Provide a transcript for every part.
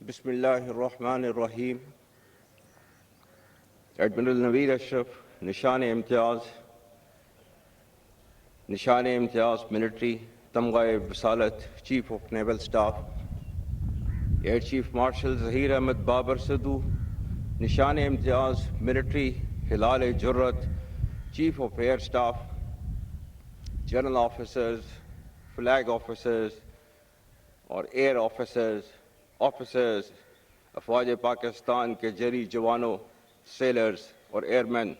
بسم اللہ الرحمن الرحیم۔ ایڈمرل نوید اشرف، نشان امتیاز ملٹری، تمغہ وصالت، chief of naval staff, air chief marshal Zaheer Ahmed Babar Sidhu, نشان امتیاز ملٹری، ہلال جرت، chief of air staff, general officers, flag officers اور ایئر آفیسرز افواج پاکستان کے جری جوانوں، سیلرز اور ایئر مین،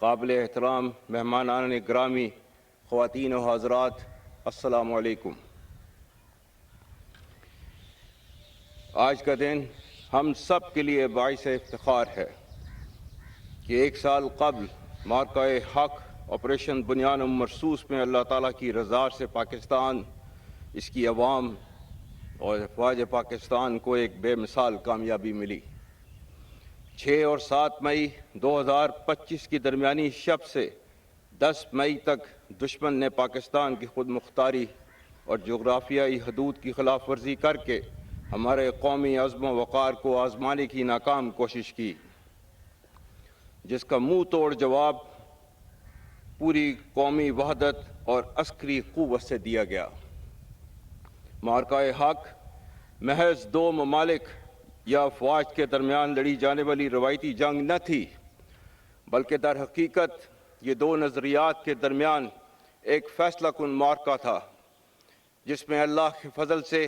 قابل احترام مہمانان گرامی، خواتین و حضرات، السلام علیکم۔ آج کا دن ہم سب کے لیے باعث افتخار ہے کہ ایک سال قبل معرکہ حق آپریشن بنیان مرصوص میں اللہ تعالیٰ کی رضا سے پاکستان، اس کی عوام اور افواج پاکستان کو ایک بے مثال کامیابی ملی۔ 6 اور 7 مئی 2025 کی درمیانی شب سے 10 مئی تک دشمن نے پاکستان کی خود مختاری اور جغرافیائی حدود کی خلاف ورزی کر کے ہمارے قومی عزم و وقار کو آزمانے کی ناکام کوشش کی، جس کا منہ توڑ جواب پوری قومی وحدت اور عسکری قوت سے دیا گیا۔ معرکہ حق محض 2 ممالک یا افواج کے درمیان لڑی جانے والی روایتی جنگ نہ تھی، بلکہ در حقیقت یہ 2 نظریات کے درمیان ایک فیصلہ کن معرکہ تھا، جس میں اللہ کے فضل سے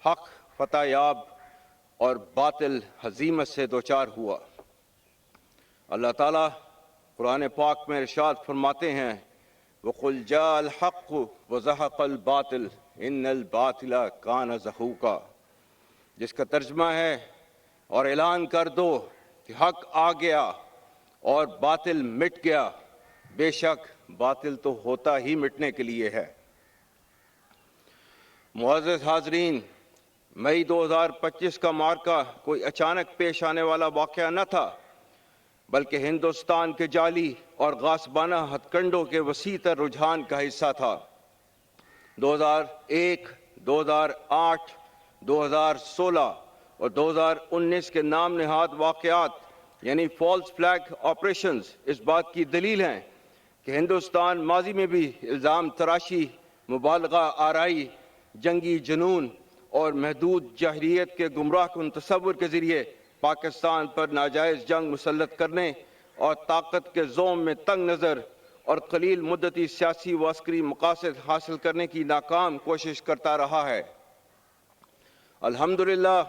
حق فتح یاب اور باطل ہزیمت سے دوچار ہوا۔ اللہ تعالیٰ قرآن پاک میں ارشاد فرماتے ہیں، وَقُلْ جَاءَ الْحَقُّ وَزَهَقَ الْبَاطِلُ إِنَّ الْبَاطِلَ كَانَ زَهُوقًا، جس کا ترجمہ ہے، اور اعلان کر دو کہ حق آ گیا اور باطل مٹ گیا، بے شک باطل تو ہوتا ہی مٹنے کے لیے ہے۔ معزز حاضرین، مئی 2025 کا معرکہ کوئی اچانک پیش آنے والا واقعہ نہ تھا، بلکہ ہندوستان کے جعلی اور غاصبانہ ہتھ کنڈوں کے وسیع تر رجحان کا حصہ تھا۔ 2001، 2008، 2016 اور 2019 کے نام نہاد واقعات یعنی فالس فلیگ آپریشنز اس بات کی دلیل ہیں کہ ہندوستان ماضی میں بھی الزام تراشی، مبالغہ آرائی، جنگی جنون اور محدود جاہلیت کے گمراہ کن تصور کے ذریعے پاکستان پر ناجائز جنگ مسلط کرنے اور طاقت کے زوم میں تنگ نظر اور قلیل مدتی سیاسی و عسکری مقاصد حاصل کرنے کی ناکام کوشش کرتا رہا ہے۔ الحمدللہ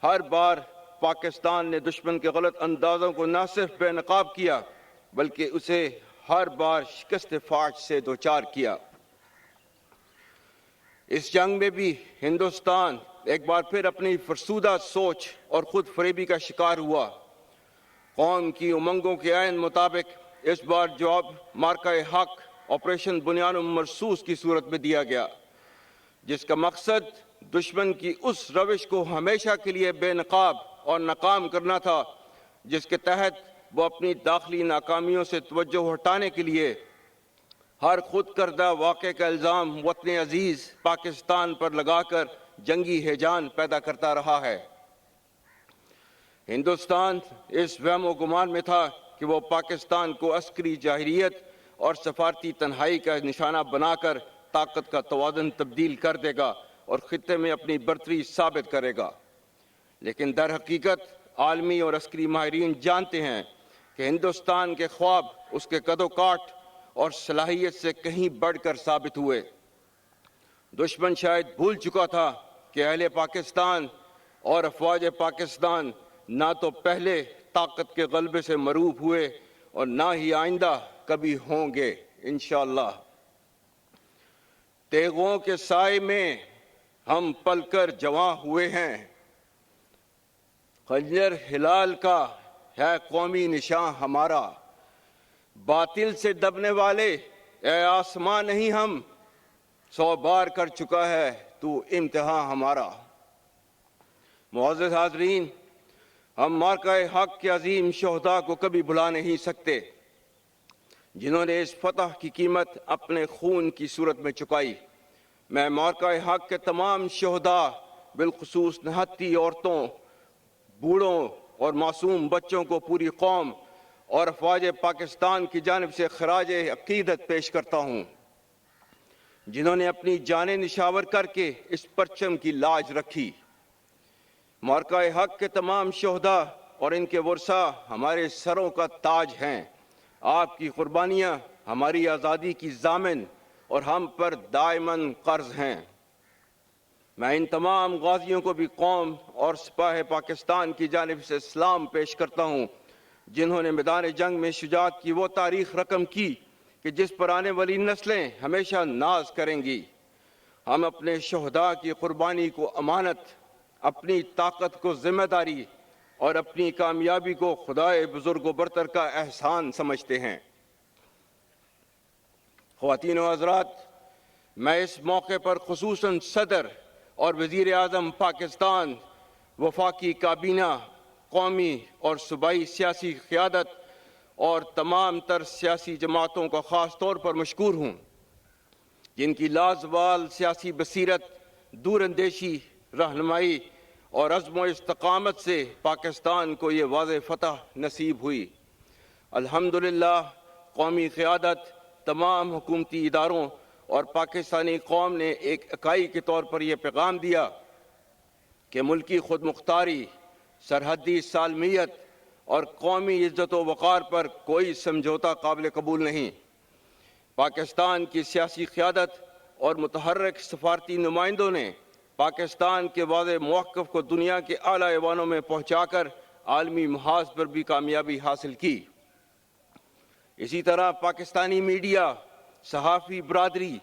ہر بار پاکستان نے دشمن کے غلط اندازوں کو نہ صرف بے نقاب کیا، بلکہ اسے ہر بار شکست فاش سے دوچار کیا۔ اس جنگ میں بھی ہندوستان ایک بار پھر اپنی فرسودہ سوچ اور خود فریبی کا شکار ہوا۔ قوم کی امنگوں کے عین مطابق اس بار جواب معرکہ حق آپریشن بنیان مرصوص کی صورت میں دیا گیا، جس کا مقصد دشمن کی اس روش کو ہمیشہ کے لیے بے نقاب اور ناکام کرنا تھا، جس کے تحت وہ اپنی داخلی ناکامیوں سے توجہ ہٹانے کے لیے ہر خود کردہ واقعے کا الزام وطن عزیز پاکستان پر لگا کر جنگی ہیجان پیدا کرتا رہا ہے۔ ہندوستان اس وہم و گمان میں تھا کہ وہ پاکستان کو عسکری جاہلیت اور سفارتی تنہائی کا نشانہ بنا کر طاقت کا توازن تبدیل کر دے گا اور خطے میں اپنی برتری ثابت کرے گا، لیکن در حقیقت عالمی اور عسکری ماہرین جانتے ہیں کہ ہندوستان کے خواب اس کے قد و کاٹ اور صلاحیت سے کہیں بڑھ کر ثابت ہوئے۔ دشمن شاید بھول چکا تھا کہ اہل پاکستان اور افواج پاکستان نہ تو پہلے طاقت کے غلبے سے مروب ہوئے اور نہ ہی آئندہ کبھی ہوں گے انشاءاللہ۔ تیغوں کے سائے میں ہم پل کر جواں ہوئے ہیں، خنجر ہلال کا ہے قومی نشاں ہمارا، باطل سے دبنے والے اے آسمان نہیں ہم، 100 بار کر چکا ہے تو امتحان ہمارا۔ معزز حاضرین، ہم معرکہ حق کے عظیم شہداء کو کبھی بھلا نہیں سکتے، جنہوں نے اس فتح کی قیمت اپنے خون کی صورت میں چکائی۔ میں معرکہ حق کے تمام شہداء، بالخصوص نہتی عورتوں، بوڑھوں اور معصوم بچوں کو پوری قوم اور افواج پاکستان کی جانب سے خراج عقیدت پیش کرتا ہوں، جنہوں نے اپنی جانیں نشاور کر کے اس پرچم کی لاج رکھی۔ معرکہ حق کے تمام شہداء اور ان کے ورثاء ہمارے سروں کا تاج ہیں۔ آپ کی قربانیاں ہماری آزادی کی ضامن اور ہم پر دائماً قرض ہیں۔ میں ان تمام غازیوں کو بھی قوم اور سپاہ پاکستان کی جانب سے سلام پیش کرتا ہوں، جنہوں نے میدان جنگ میں شجاعت کی وہ تاریخ رقم کی کہ جس پر آنے والی نسلیں ہمیشہ ناز کریں گی۔ ہم اپنے شہداء کی قربانی کو امانت، اپنی طاقت کو ذمہ داری اور اپنی کامیابی کو خدائے بزرگ و برتر کا احسان سمجھتے ہیں۔ خواتین و حضرات، میں اس موقع پر خصوصاً صدر اور وزیر اعظم پاکستان، وفاقی کابینہ، قومی اور صوبائی سیاسی قیادت اور تمام تر سیاسی جماعتوں کا خاص طور پر مشکور ہوں، جن کی لازوال سیاسی بصیرت، دور اندیشی، رہنمائی اور عزم و استقامت سے پاکستان کو یہ واضح فتح نصیب ہوئی۔ الحمدللہ قومی قیادت، تمام حکومتی اداروں اور پاکستانی قوم نے ایک اکائی کے طور پر یہ پیغام دیا کہ ملکی خود مختاری، سرحدی سالمیت اور قومی عزت و وقار پر کوئی سمجھوتہ قابل قبول نہیں۔ پاکستان کی سیاسی قیادت اور متحرک سفارتی نمائندوں نے پاکستان کے واضح موقف کو دنیا کے اعلیٰ ایوانوں میں پہنچا کر عالمی محاذ پر بھی کامیابی حاصل کی۔ اسی طرح پاکستانی میڈیا، صحافی برادری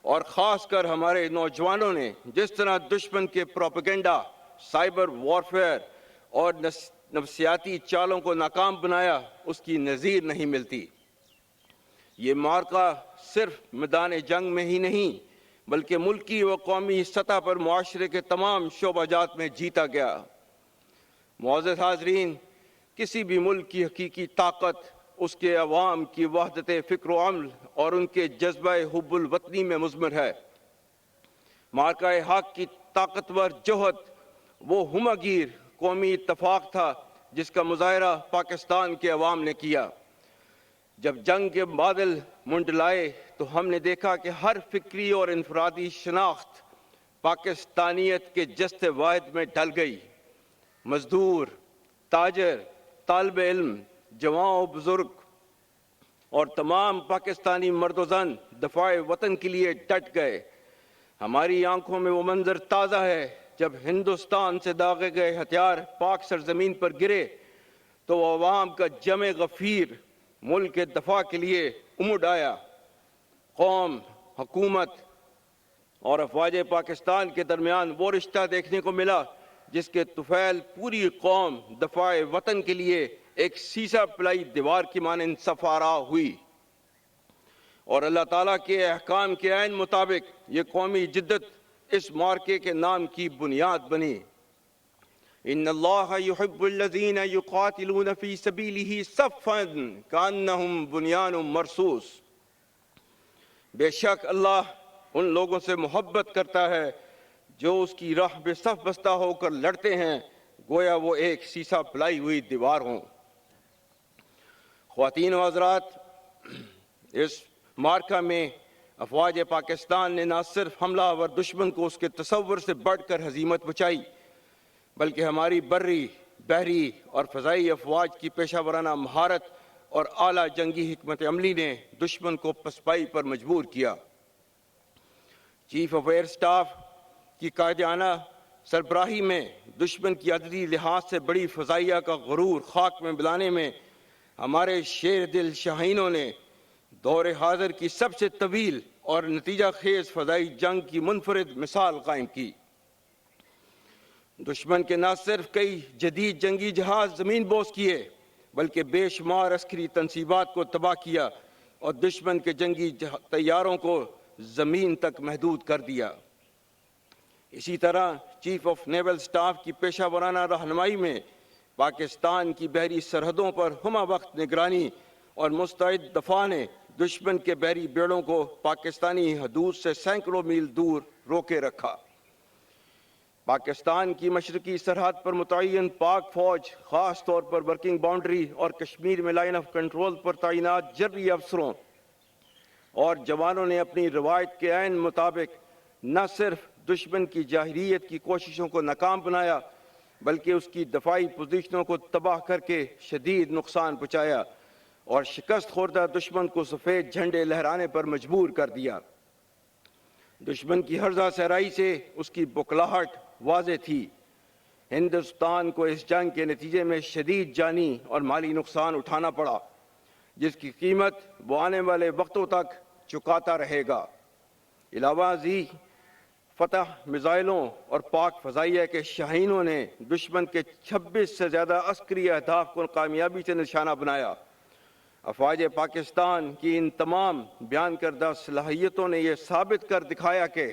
اور خاص کر ہمارے نوجوانوں نے جس طرح دشمن کے پروپیگنڈا، سائبر وارفیئر اور نفسیاتی چالوں کو ناکام بنایا، اس کی نظیر نہیں ملتی۔ یہ معرکہ صرف میدان جنگ میں ہی نہیں بلکہ ملکی و قومی سطح پر معاشرے کے تمام شعبہ جات میں جیتا گیا۔ معزز حاضرین، کسی بھی ملک کی حقیقی طاقت اس کے عوام کی وحدت فکر و عمل اور ان کے جذبہ حب الوطنی میں مضمر ہے۔ معرکہ حق کی طاقتور جوہد وہ ہمہ گیر قومی اتفاق تھا جس کا مظاہرہ پاکستان کے عوام نے کیا۔ جب جنگ کے بادل منڈلائے تو ہم نے دیکھا کہ ہر فکری اور انفرادی شناخت پاکستانیت کے جست واحد میں ڈھل گئی۔ مزدور، تاجر، طالب علم، جوان و بزرگ اور تمام پاکستانی مرد و زن دفاع وطن کے لیے ڈٹ گئے۔ ہماری آنکھوں میں وہ منظر تازہ ہے جب ہندوستان سے داغے گئے ہتھیار پاک سرزمین پر گرے تو وہ عوام کا جمع غفیر ملک کے دفاع کے لیے امڈ آیا۔ قوم، حکومت اور افواج پاکستان کے درمیان وہ رشتہ دیکھنے کو ملا جس کے طفیل پوری قوم دفاع وطن کے لیے ایک سیسا پلائی دیوار کی مانند صف آرا ہوئی، اور اللہ تعالیٰ کے احکام کے عین مطابق یہ قومی جدت اس معرکے کے نام کی بنیاد بنی۔ ان اللہ یحب الذین یقاتلون فی سبیلہ صفا کانہم بنیان مرصوص۔ بے شک اللہ ان لوگوں سے محبت کرتا ہے جو اس کی راہ میں صف بستہ ہو کر لڑتے ہیں، گویا وہ ایک سیسا پلائی ہوئی دیوار ہوں۔ خواتین و حضرات، اس معرکہ میں افواج پاکستان نے نہ صرف حملہ آور دشمن کو اس کے تصور سے بڑھ کر ہزیمت بچائی بلکہ ہماری بری، بحری اور فضائی افواج کی پیشہ ورانہ مہارت اور اعلیٰ جنگی حکمت عملی نے دشمن کو پسپائی پر مجبور کیا۔ چیف آف ایئر سٹاف کی قائدانہ سربراہی میں دشمن کی عددی لحاظ سے بڑی فضائیہ کا غرور خاک میں ملانے میں ہمارے شیر دل شاہینوں نے دور حاضر کی سب سے طویل اور نتیجہ خیز فضائی جنگ کی منفرد مثال قائم کی۔ دشمن کے نہ صرف کئی جدید جنگی جہاز زمین بوس کیے بلکہ بے شمار عسکری تنصیبات کو تباہ کیا اور دشمن کے جنگی طیاروں کو زمین تک محدود کر دیا۔ اسی طرح چیف آف نیول سٹاف کی پیشہ ورانہ رہنمائی میں پاکستان کی بحری سرحدوں پر ہمہ وقت نگرانی اور مستعد دفاع نے دشمن کے بحری بیڑوں کو پاکستانی حدود سے سینکڑوں میل دور روکے رکھا۔ پاکستان کی مشرقی سرحد پر متعین پاک فوج، خاص طور پر ورکنگ باؤنڈری اور کشمیر میں لائن آف کنٹرول پر تعینات جرری افسروں اور جوانوں نے اپنی روایت کے عین مطابق نہ صرف دشمن کی جاہلیت کی کوششوں کو ناکام بنایا بلکہ اس کی دفاعی پوزیشنوں کو تباہ کر کے شدید نقصان پہنچایا اور شکست خوردہ دشمن کو سفید جھنڈے لہرانے پر مجبور کر دیا۔ دشمن کی ہرزہ صحرائی سے اس کی بکلاہٹ واضح تھی۔ ہندوستان کو اس جنگ کے نتیجے میں شدید جانی اور مالی نقصان اٹھانا پڑا، جس کی قیمت وہ آنے والے وقتوں تک چکاتا رہے گا۔ علاوہ ازیں فتح میزائلوں اور پاک فضائیہ کے شاہینوں نے دشمن کے 26 سے زیادہ عسکری اہداف کو کامیابی سے نشانہ بنایا۔ افواج پاکستان کی ان تمام بیان کردہ صلاحیتوں نے یہ ثابت کر دکھایا کہ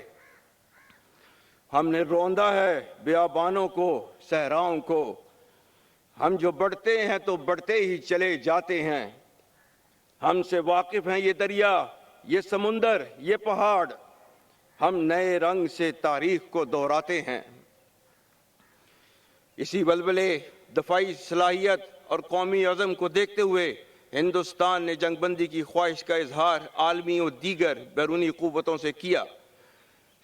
ہم نے روندا ہے بیابانوں کو، صحراؤں کو۔ ہم جو بڑھتے ہیں تو بڑھتے ہی چلے جاتے ہیں۔ ہم سے واقف ہیں یہ دریا، یہ سمندر، یہ پہاڑ۔ ہم نئے رنگ سے تاریخ کو دہراتے ہیں۔ اسی ولولے، دفاعی صلاحیت اور قومی عزم کو دیکھتے ہوئے ہندوستان نے جنگ بندی کی خواہش کا اظہار عالمی اور دیگر بیرونی قوتوں سے کیا۔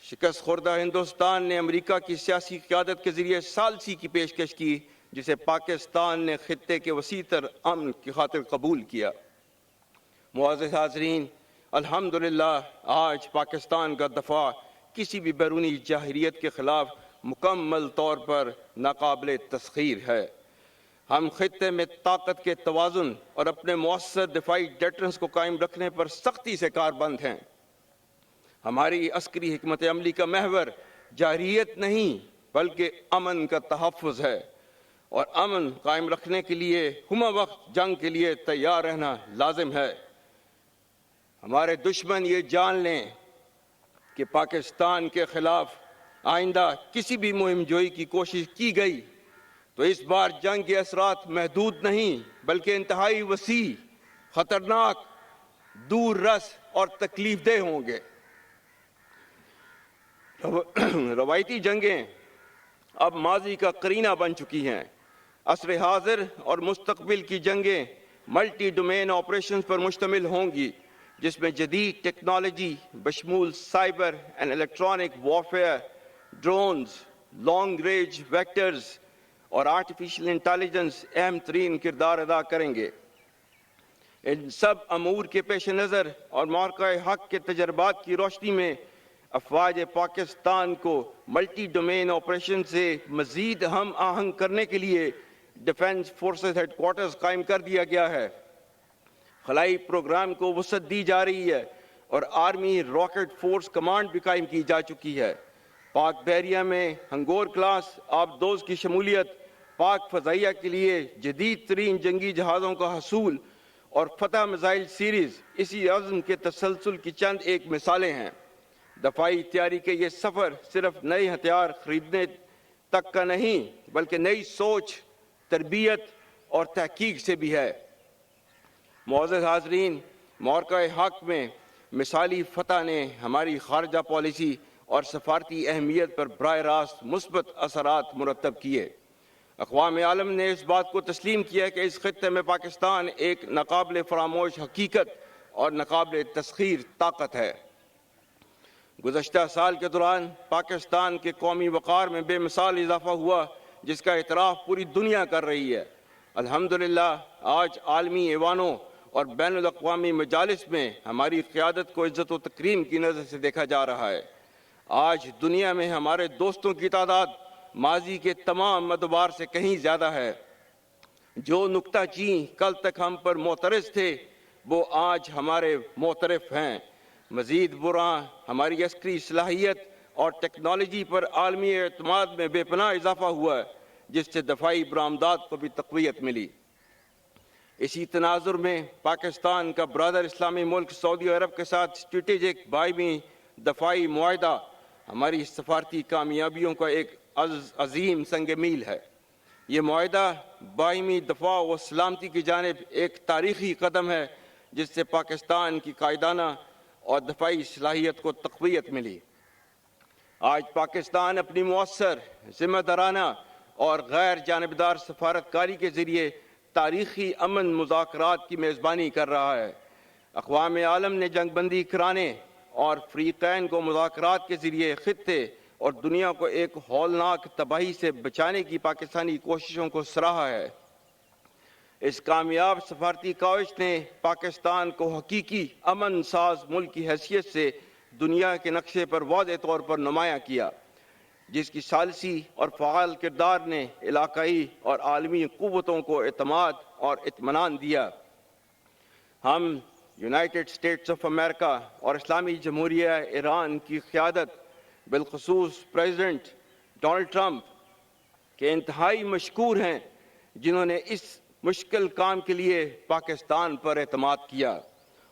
شکست خوردہ ہندوستان نے امریکہ کی سیاسی قیادت کے ذریعے ثالثی کی پیشکش کی، جسے پاکستان نے خطے کے وسیع تر امن کی خاطر قبول کیا۔ معزز حاضرین، الحمدللہ آج پاکستان کا دفاع کسی بھی بیرونی جاہلیت کے خلاف مکمل طور پر ناقابل تسخیر ہے۔ ہم خطے میں طاقت کے توازن اور اپنے مؤثر دفاعی ڈیٹرنس کو قائم رکھنے پر سختی سے کاربند ہیں۔ ہماری عسکری حکمت عملی کا محور جارحیت نہیں بلکہ امن کا تحفظ ہے، اور امن قائم رکھنے کے لیے ہمہ وقت جنگ کے لیے تیار رہنا لازم ہے۔ ہمارے دشمن یہ جان لیں کہ پاکستان کے خلاف آئندہ کسی بھی مہم جوئی کی کوشش کی گئی تو اس بار جنگ کے اثرات محدود نہیں بلکہ انتہائی وسیع، خطرناک، دور رس اور تکلیف دہ ہوں گے۔ روایتی جنگیں اب ماضی کا قرینہ بن چکی ہیں۔ عصر حاضر اور مستقبل کی جنگیں ملٹی ڈومین آپریشنز پر مشتمل ہوں گی، جس میں جدید ٹیکنالوجی بشمول cyber and electronic warfare, drones, long range vectors اور آرٹیفیشل انٹیلیجنس اہم ترین کردار ادا کریں گے۔ ان سب امور کے پیش نظر اور معرکہ حق کے تجربات کی روشنی میں افواج پاکستان کو ملٹی ڈومین آپریشن سے مزید ہم آہنگ کرنے کے لیے ڈیفنس فورسز ہیڈ کوارٹرز قائم کر دیا گیا ہے۔ خلائی پروگرام کو وسعت دی جا رہی ہے اور آرمی راکٹ فورس کمانڈ بھی قائم کی جا چکی ہے۔ پاک بحریہ میں ہنگور کلاس آبدوز کی شمولیت، پاک فضائیہ کے لیے جدید ترین جنگی جہازوں کا حصول اور فتح میزائل سیریز اسی عزم کے تسلسل کی چند ایک مثالیں ہیں۔ دفاعی تیاری کے یہ سفر صرف نئے ہتھیار خریدنے تک کا نہیں بلکہ نئی سوچ، تربیت اور تحقیق سے بھی ہے۔ معزز حاضرین، معرکہ حق میں مثالی فتح نے ہماری خارجہ پالیسی اور سفارتی اہمیت پر براہ راست مثبت اثرات مرتب کیے۔ اقوام عالم نے اس بات کو تسلیم کیا کہ اس خطے میں پاکستان ایک ناقابل فراموش حقیقت اور ناقابل تسخیر طاقت ہے۔ گزشتہ سال کے دوران پاکستان کے قومی وقار میں بے مثال اضافہ ہوا، جس کا اعتراف پوری دنیا کر رہی ہے۔ الحمدللہ آج عالمی ایوانوں اور بین الاقوامی مجالس میں ہماری قیادت کو عزت و تکریم کی نظر سے دیکھا جا رہا ہے۔ آج دنیا میں ہمارے دوستوں کی تعداد ماضی کے تمام ادوار سے کہیں زیادہ ہے۔ جو نکتہ چین کل تک ہم پر معترض تھے وہ آج ہمارے معترف ہیں۔ مزید برآں ہماری عسکری صلاحیت اور ٹیکنالوجی پر عالمی اعتماد میں بے پناہ اضافہ ہوا ہے، جس سے دفاعی برآمدات کو بھی تقویت ملی۔ اسی تناظر میں پاکستان کا برادر اسلامی ملک سعودی عرب کے ساتھ اسٹریٹجک باہمی دفاعی معاہدہ ہماری سفارتی کامیابیوں کا ایک عظیم سنگ میل ہے۔ یہ معاہدہ باہمی دفاع و سلامتی کی جانب ایک تاریخی قدم ہے، جس سے پاکستان کی قائدانہ اور دفاعی صلاحیت کو تقویت ملی۔ آج پاکستان اپنی مؤثر، ذمہ دارانہ اور غیر جانبدار سفارتکاری کے ذریعے تاریخی امن مذاکرات کی میزبانی کر رہا ہے۔ اقوام عالم نے جنگ بندی کرانے اور فریقین کو مذاکرات کے ذریعے خطے اور دنیا کو ایک ہولناک تباہی سے بچانے کی پاکستانی کوششوں کو سراہا ہے۔ اس کامیاب سفارتی کاوش نے پاکستان کو حقیقی امن ساز ملک کی حیثیت سے دنیا کے نقشے پر واضح طور پر نمایاں کیا، جس کی ثالثی اور فعال کردار نے علاقائی اور عالمی قوتوں کو اعتماد اور اطمینان دیا۔ ہم یونائٹڈ اسٹیٹس آف امریکہ اور اسلامی جمہوریہ ایران کی قیادت، بالخصوص پریزیڈنٹ ڈونلڈ ٹرمپ کے انتہائی مشکور ہیں، جنہوں نے اس مشکل کام کے لیے پاکستان پر اعتماد کیا،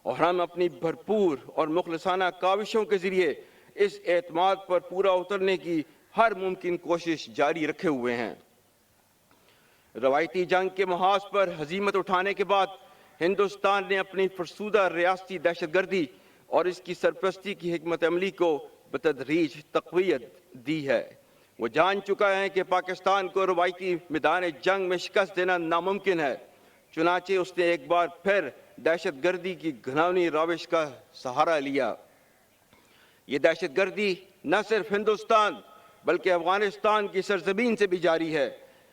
اور ہم اپنی بھرپور اور مخلصانہ کاوشوں کے ذریعے اس اعتماد پر پورا اترنے کی ہر ممکن کوشش جاری رکھے ہوئے ہیں۔ روایتی جنگ کے محاذ پر ہزیمت اٹھانے کے بعد ہندوستان نے اپنی فرسودہ ریاستی دہشت گردی اور اس کی سرپرستی کی حکمت عملی کو بتدریج تقویت دی ہے۔ وہ جان چکا ہے کہ پاکستان کو روایتی میدان جنگ میں شکست دینا ناممکن ہے، چنانچہ اس نے ایک بار پھر دہشت گردی کی گھناؤنی روش کا سہارا لیا۔ یہ دہشت گردی نہ صرف ہندوستان بلکہ افغانستان کی سرزمین سے بھی جاری ہے۔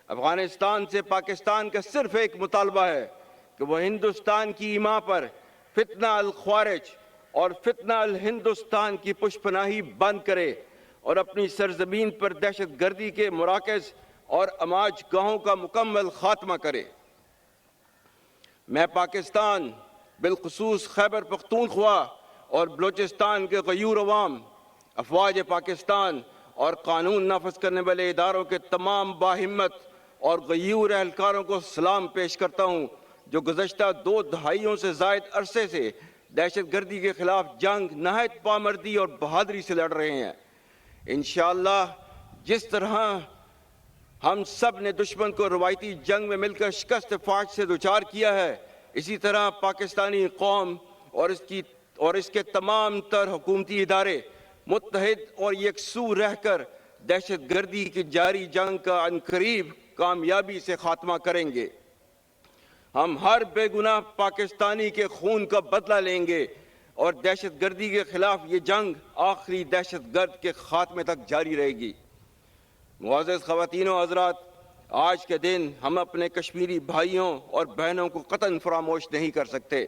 افغانستان سے پاکستان کا صرف ایک مطالبہ ہے کہ وہ ہندوستان کی ایما پر فتنہ الخوارج اور فتنہ الہندوستان کی پشپناہی بند کرے اور اپنی سرزمین پر دہشت گردی کے مراکز اور اماج گاہوں کا مکمل خاتمہ کرے۔ میں پاکستان، بالخصوص خیبر پختونخوا اور بلوچستان کے غیور عوام، افواج پاکستان اور قانون نافذ کرنے والے اداروں کے تمام باہمت اور غیور اہلکاروں کو سلام پیش کرتا ہوں، جو گزشتہ 2 دہائیوں سے زائد عرصے سے دہشت گردی کے خلاف جنگ نہایت پامردی اور بہادری سے لڑ رہے ہیں۔ انشاءاللہ جس طرح ہم سب نے دشمن کو روایتی جنگ میں مل کر شکست فاش سے دوچار کیا ہے، اسی طرح پاکستانی قوم اور اس کے تمام تر حکومتی ادارے متحد اور یکسو رہ کر دہشت گردی کی جاری جنگ کا عنقریب کامیابی سے خاتمہ کریں گے۔ ہم ہر بے گناہ پاکستانی کے خون کا بدلہ لیں گے اور دہشت گردی کے خلاف یہ جنگ آخری دہشت گرد کے خاتمے تک جاری رہے گی۔ معزز خواتین و حضرات، آج کے دن ہم اپنے کشمیری بھائیوں اور بہنوں کو قطعاً فراموش نہیں کر سکتے۔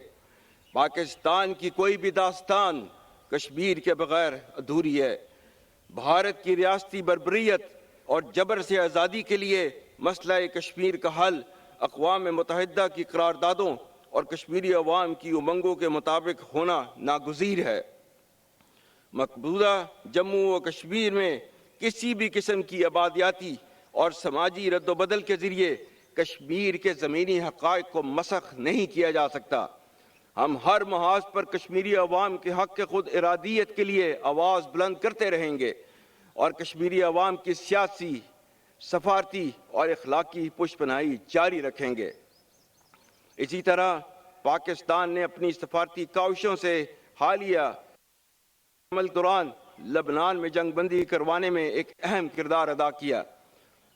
پاکستان کی کوئی بھی داستان کشمیر کے بغیر ادھوری ہے۔ بھارت کی ریاستی بربریت اور جبر سے آزادی کے لیے مسئلہ کشمیر کا حل اقوام متحدہ کی قراردادوں اور کشمیری عوام کی امنگوں کے مطابق ہونا ناگزیر ہے۔ مقبوضہ جموں و کشمیر میں کسی بھی قسم کی آبادیاتی اور سماجی رد و بدل کے ذریعے کشمیر کے زمینی حقائق کو مسخ نہیں کیا جا سکتا۔ ہم ہر محاذ پر کشمیری عوام کے حق کے خود ارادیت کے لیے آواز بلند کرتے رہیں گے اور کشمیری عوام کی سیاسی، سفارتی اور اخلاقی پشپناہی جاری رکھیں گے۔ اسی طرح پاکستان نے اپنی سفارتی کاوشوں سے حالیہ عمل دوران لبنان میں جنگ بندی کروانے میں ایک اہم کردار ادا کیا۔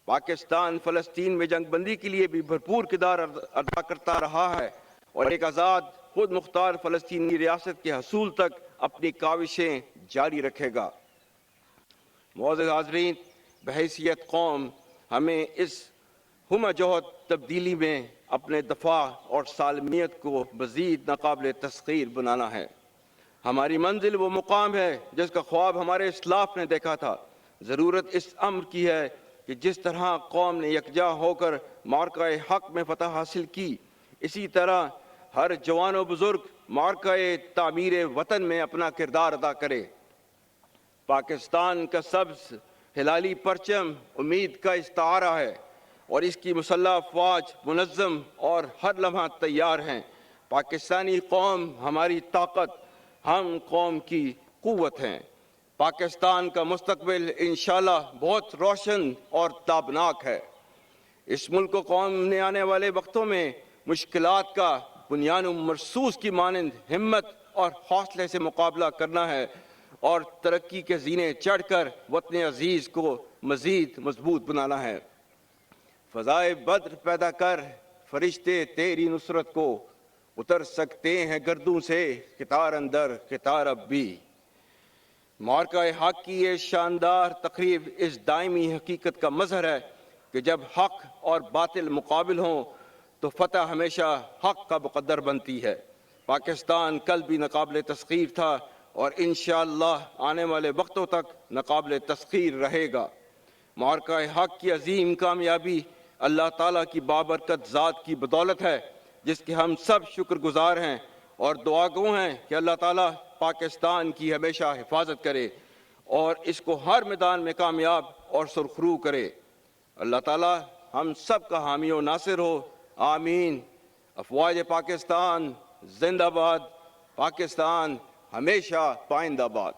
پاکستان فلسطین میں جنگ بندی کے لیے بھی بھرپور کردار ادا کرتا رہا ہے اور ایک آزاد خود مختار فلسطینی ریاست کے حصول تک اپنی کاوشیں جاری رکھے گا۔ معزز حاضرین، بحیثیت قوم ہمیں اس ہمہ جہد تبدیلی میں اپنے دفاع اور سالمیت کو مزید ناقابل تسخیر بنانا ہے۔ ہماری منزل وہ مقام ہے جس کا خواب ہمارے اسلاف نے دیکھا تھا۔ ضرورت اس امر کی ہے کہ جس طرح قوم نے یکجا ہو کر معرکہ حق میں فتح حاصل کی، اسی طرح ہر جوان و بزرگ معرکہ تعمیر وطن میں اپنا کردار ادا کرے۔ پاکستان کا سبز ہلالی پرچم امید کا استعارہ ہے اور اس کی مسلح افواج منظم اور ہر لمحہ تیار ہیں۔ پاکستانی قوم ہماری طاقت، ہم قوم کی قوت ہیں۔ پاکستان کا مستقبل انشاءاللہ بہت روشن اور تابناک ہے۔ اس ملک و قوم نے آنے والے وقتوں میں مشکلات کا بنیان مرصوص کی مانند ہمت اور حوصلے سے مقابلہ کرنا ہے اور ترقی کے زینے چڑھ کر وطن عزیز کو مزید مضبوط بنانا ہے۔ فضائے بدر پیدا کر فرشتے تیری نصرت کو، اتر سکتے ہیں گردوں سے قطار اندر قطار اب بھی۔ معرکہ حق کی یہ شاندار تقریب اس دائمی حقیقت کا مظہر ہے کہ جب حق اور باطل مقابل ہوں تو فتح ہمیشہ حق کا مقدر بنتی ہے۔ پاکستان کل بھی ناقابل تسخیر تھا اور انشاءاللہ آنے والے وقتوں تک ناقابل تسخیر رہے گا۔ معرکہ حق کی عظیم کامیابی اللہ تعالیٰ کی بابرکت ذات کی بدولت ہے، جس کے ہم سب شکر گزار ہیں اور دعا گو ہیں کہ اللہ تعالیٰ پاکستان کی ہمیشہ حفاظت کرے اور اس کو ہر میدان میں کامیاب اور سرخرو کرے۔ اللہ تعالیٰ ہم سب کا حامی و ناصر ہو، آمین۔ افواج پاکستان زندہ باد، پاکستان ہمیشہ پائندہ باد۔